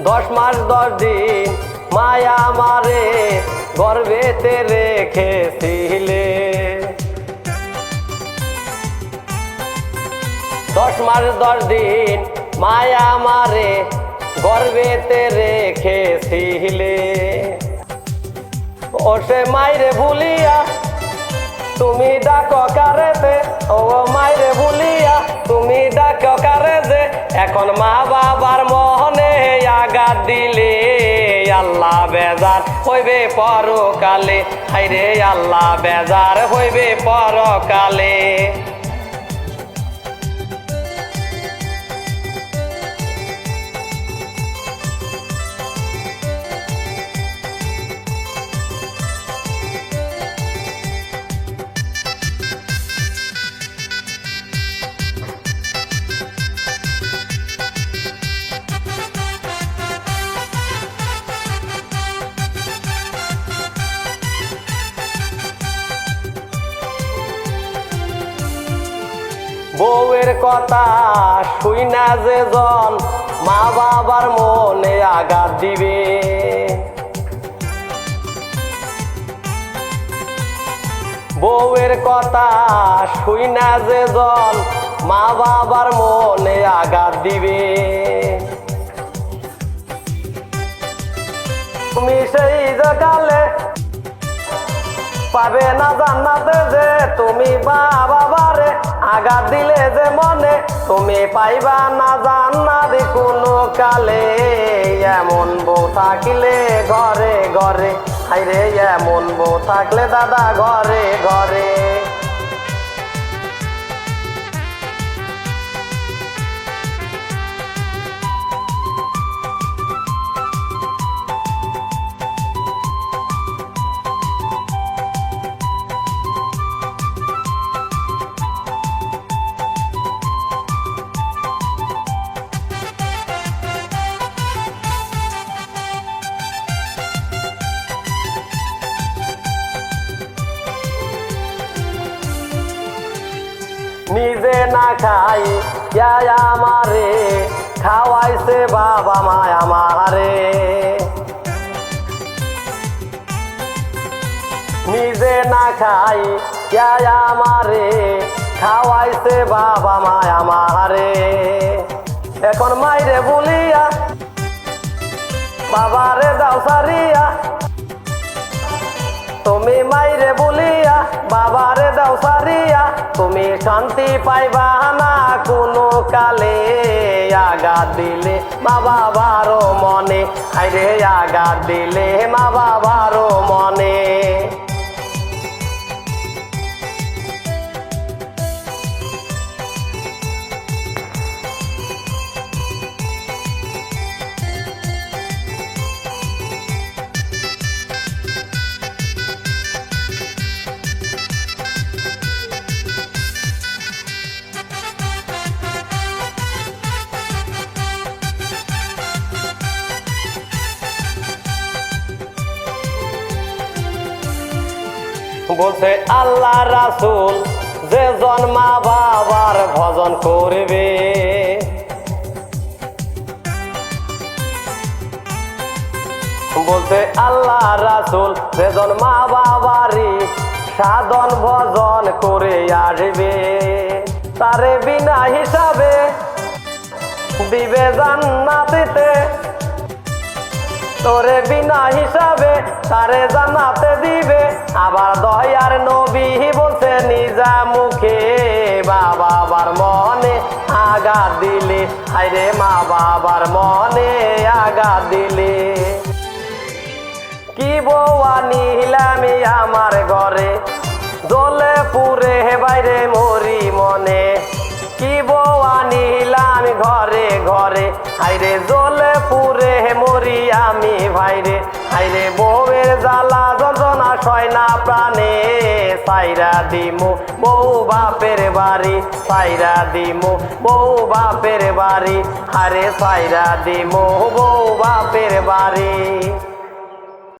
10 মাস 10 দিন মায়া আমারে গর্ভেতে রেখেছিলে। 10 মাস 10 দিন মায়া আমারে গর্ভেতে রেখেছিলে। ও সে মাইরে ভুলিয়া তুমি ডাকো কারেতে, ও মাইরে ভুলিয়া তুমি ডাকো কারেতে, এখন মা বাবার মনে আঘাত দিলে আল্লাহ বেজার হইবে পরকালে। হাইরে আল্লাহ বেজার হইবে পরকালে। বউয়ের কথা শুই না যে জন মা বাবার মনে আঘাত দিবে। বউয়ের কথা শুই না যে জন মা বাবার মনে আঘাত দিবে। তুমি সেই জাগালে পাবে না জান্নাতে যে তুমি বাবারে আঘাত দিলে যে মনে, তুমি পাইবা না জান্নাত কোনো কালে। এমন বউ থাকিলে ঘরে ঘরে, হাইরে এমন বউ থাকলে দাদা ঘরে ঘরে। নিজে না খাই আমারে খাওয়াইছে বাবা মা আমারে। নিজে না খাই আমারে খাওয়াইছে বাবা মা আমারে। এখন মাইরে বলিয়া বাবারে দাও সারিয়া, তুমি মাইরে বলিয়া বাবারে দাও সারিয়া, তুমি শান্তি পাইবা না কোনো কালে। আঘাত দিলে মা বাবারও মনে, আইরে আঘাত দিলে মা বাবারও মনে। বলছে আল্লাহ রাসূল যে জন মা বাবার ভজন করবে, বলছে আল্লাহ রাসূল যে জন মা বাবারই সাধন ভজন করে আসবে, তারে বিনা হিসাবে দিবে জান্নাতেতে। তোরে বিনা হিসাবে তারে জান্নাতে দিবে। আবার দয়ার নবী বলছে নিজা মুখে মা বাবার মনে আঘাত দিলে, হায়রে মা বাবার মনে আঘাত দিলে। কি বউ আনিলাম আমার ঘরে, জ্বলে পুরে বাইরে মরি মনে। কি বউ আনিলাম ঘরে ঘরে, হাইরে জ্বলে পুরে মরি আমি ভাইরে। হাইরে বউয়ের জ্বালা যন্ত্রণা সয় না প্রাণে, সাইরা দিমু বউ বাপের বাড়ি, সাইরা দিমু বউ বাপের বাড়ি, হারে সাইরা দিমু বউ বাপের বাড়ি।